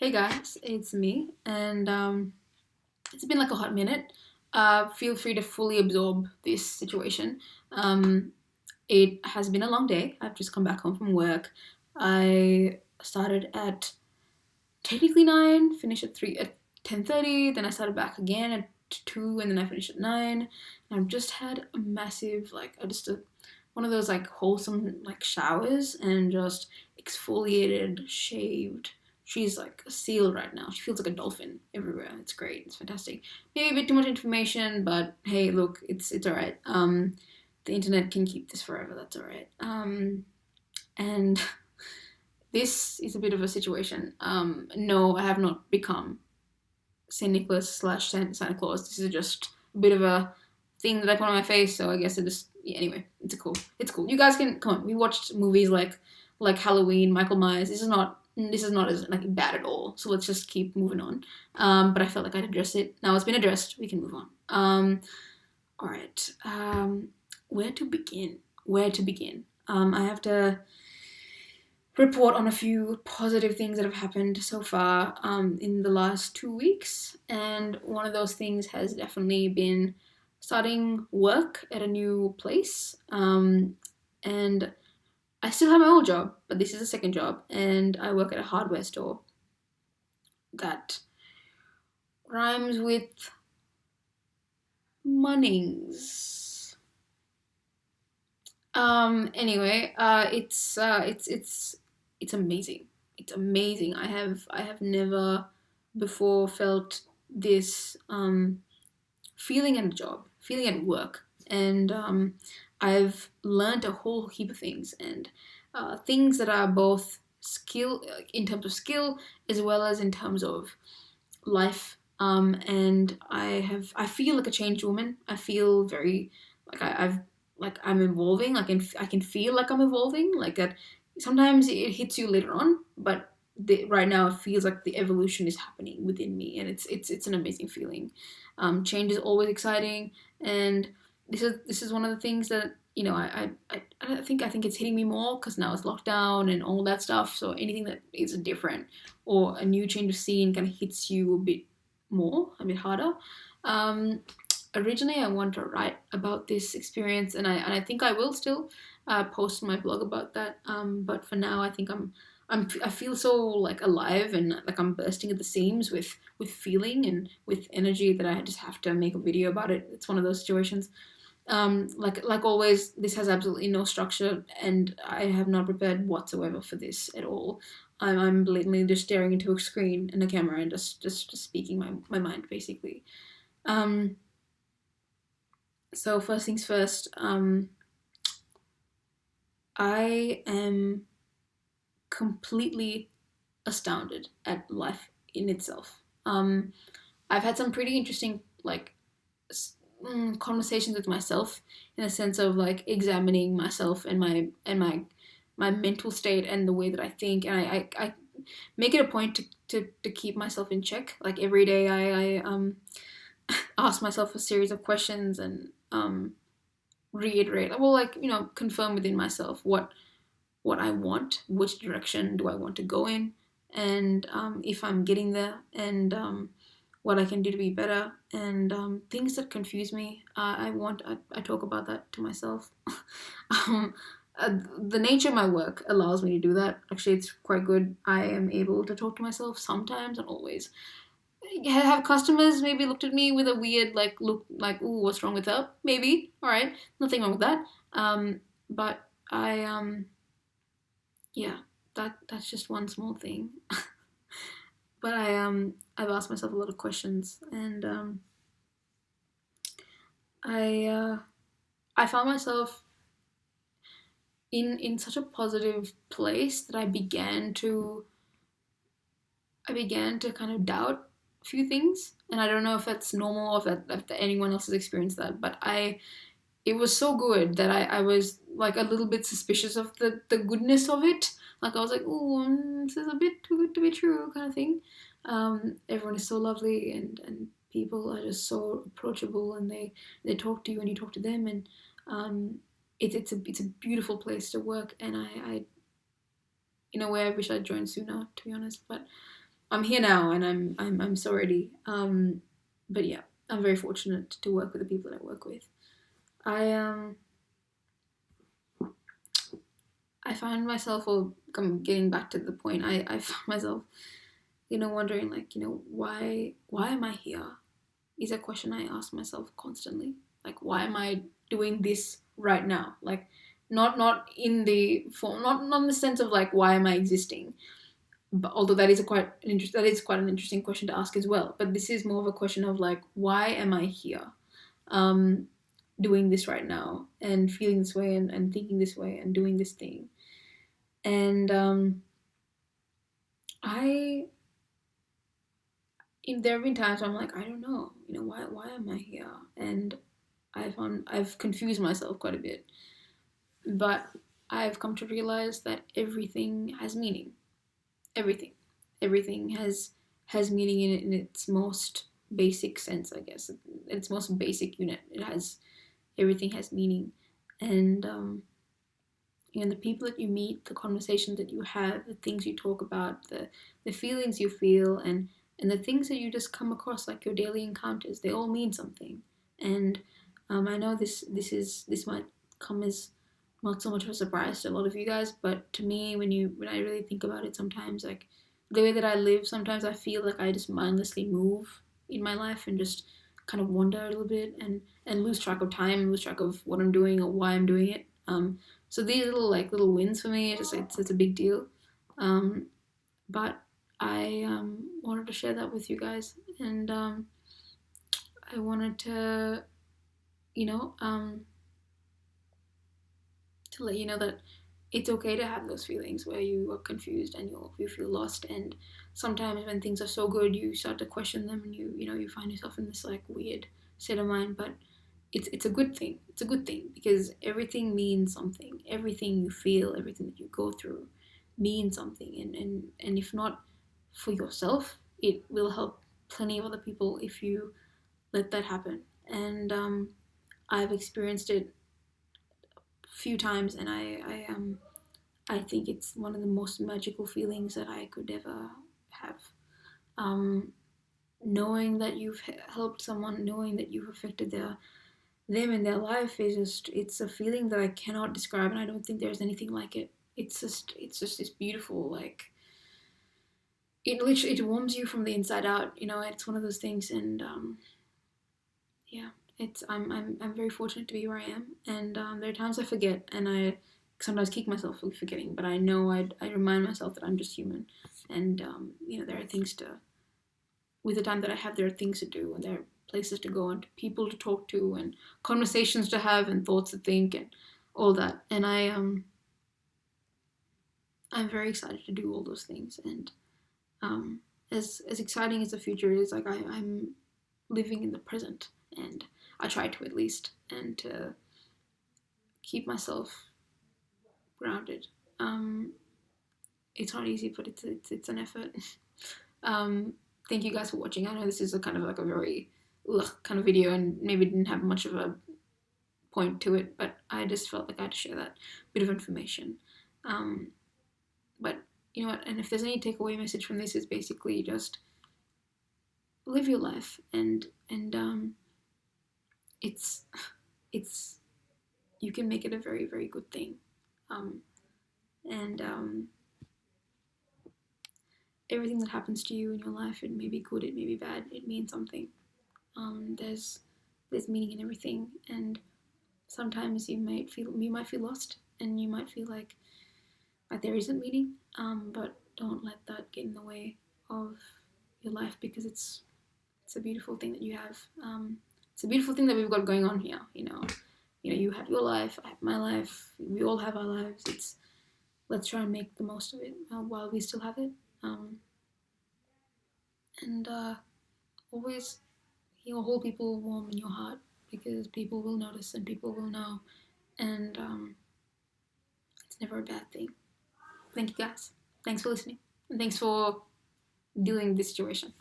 Hey guys, it's me, and it's been like a hot minute. Feel free to fully absorb this situation. Um, it has been a long day. I've just come back home from work. I started at technically 9, finished at 3 at 10:30. Then I started back again at 2, and then I finished at 9. And I've just had a massive one of those like wholesome like showers and just exfoliated, shaved. She's like a seal right now. She feels like a dolphin everywhere. It's great. It's fantastic. Maybe a bit too much information, but hey, look, it's all right. The internet can keep this forever. That's all right. And this is a bit of a situation. No, I have not become Saint Nicholas slash Santa Claus. This is just a bit of a thing that I put on my face. So I guess it just yeah. Anyway, it's cool. It's cool. You guys can come on. We watched movies like Halloween, Michael Myers. This is not as like bad at all. So let's just keep moving on. But I felt like I'd address it. Now it's been addressed. We can move on. All right. Where to begin? Where to begin? I have to report on a few positive things that have happened so far in the last 2 weeks. And one of those things has definitely been starting work at a new place. And I still have my old job, but this is a second job. And I work at a hardware store that rhymes with Munnings. Anyway, it's amazing. It's amazing. I have never before felt this feeling at a job, feeling at work, and I've learned a whole heap of things and things that are both skill in terms of skill as well as in terms of life. And I feel like a changed woman. I feel very like I'm evolving. I can feel like I'm evolving. Like that. Sometimes it hits you later on, but right now it feels like the evolution is happening within me, and it's an amazing feeling. Change is always exciting, and this is one of the things that I think it's hitting me more because now it's lockdown and all that stuff. So anything that is different or a new change of scene kind of hits you a bit more, a bit harder. Um, Originally, I wanted to write about this experience, and I think I will still post on my blog about that. But for now, I think I feel so like alive and like I'm bursting at the seams with feeling and with energy that I just have to make a video about it. It's one of those situations. Like always, this has absolutely no structure, and I have not prepared whatsoever for this at all. I'm blatantly just staring into a screen and a camera and just speaking my mind basically. Um, so first things first, I am completely astounded at life in itself. I've had some pretty interesting conversations with myself in a sense of like examining myself and my mental state and the way that I think, and I make it a point to keep myself in check. Like every day, I ask myself a series of questions and reiterate, well, like confirm within myself what I want, which direction do I want to go in, and if I'm getting there, and what I can do to be better, and things that confuse me. I talk about that to myself. um, the nature of my work allows me to do that. Actually, it's quite good. I am able to talk to myself sometimes, and always. Have customers maybe looked at me with a weird like look, like, ooh, what's wrong with that? Maybe. All right, nothing wrong with that. But I yeah, that's just one small thing. But I've asked myself a lot of questions, and I I found myself in such a positive place that I began to kind of doubt a few things, and I don't know if that's normal or if anyone else has experienced that, but it was so good that I was like a little bit suspicious of the goodness of it. Like I was like, oh, this is a bit too good to be true, kind of thing. Everyone is so lovely, and people are just so approachable, and they talk to you and you talk to them, and um, it's a beautiful place to work, and I in a way I wish I'd joined sooner, to be honest, but I'm here now, and I'm so ready. But yeah, I'm very fortunate to work with the people that I work with. I I find myself, or getting back to the point, I found myself, wondering, like, why am I here? Is a question I ask myself constantly. Like, why am I doing this right now? Like, not in the form, not in the sense of like, why am I existing? But although that is quite an interesting question to ask as well. But this is more of a question of like, why am I here? Um, doing this right now and feeling this way, and thinking this way and doing this thing. And I there have been times where I'm like, I don't know, why am I here? And I've confused myself quite a bit, but I've come to realize that everything has meaning. Everything, everything has meaning in its most basic sense, I guess. In its most basic unit, everything has meaning, and the people that you meet, the conversations that you have, the things you talk about, the feelings you feel, and the things that you just come across, like your daily encounters, they all mean something. And I know this might come as not so much of a surprise to a lot of you guys, but to me, when I really think about it, sometimes, like, the way that I live, sometimes I feel like I just mindlessly move in my life and just kind of wander a little bit, and lose track of time, lose track of what I'm doing or why I'm doing it. So these little wins for me, it's a big deal. Um, but I wanted to share that with you guys, and I wanted you know, um, to let you know that it's okay to have those feelings where you are confused and you feel lost. And sometimes when things are so good, you start to question them, and you find yourself in this like weird state of mind. But it's a good thing. It's a good thing because everything means something. Everything you feel, everything that you go through, means something. And if not for yourself, it will help plenty of other people if you let that happen. And I've experienced it a few times, and I think it's one of the most magical feelings that I could ever have. Um, Knowing that you've helped someone, knowing that you've affected them in their life, is it's a feeling that I cannot describe, and I don't think there's anything like it. It's just this beautiful, like, it warms you from the inside out. It's one of those things. And yeah, it's I'm very fortunate to be where I am. And there are times I forget, and I sometimes kick myself for forgetting, but I know I remind myself that I'm just human. And there are things to with the time that I have, there are things to do, and there are places to go, and people to talk to, and conversations to have, and thoughts to think, and all that. And I'm very excited to do all those things. And as exciting as the future is, like, I'm living in the present, and I try to, at least, and to keep myself grounded. Um, it's not easy, but it's an effort. um, Thank you guys for watching. I know this is a kind of like a very kind of video, and maybe didn't have much of a point to it, but I just felt like I had to share that bit of information. Um, but you know what? And if there's any takeaway message from this, is basically just live your life, and it's it's you can make it a very, very good thing. Um, and Everything that happens to you in your life, it may be good, it may be bad, it means something. There's meaning in everything, and sometimes you might feel lost, and you might feel like there isn't meaning. But don't let that get in the way of your life, because it's a beautiful thing that you have. It's a beautiful thing that we've got going on here. You have your life, I have my life. We all have our lives. Let's try and make the most of it while we still have it. And Always, hold people warm in your heart, because people will notice and people will know, and it's never a bad thing. Thank you guys. Thanks for listening, and thanks for dealing with this situation.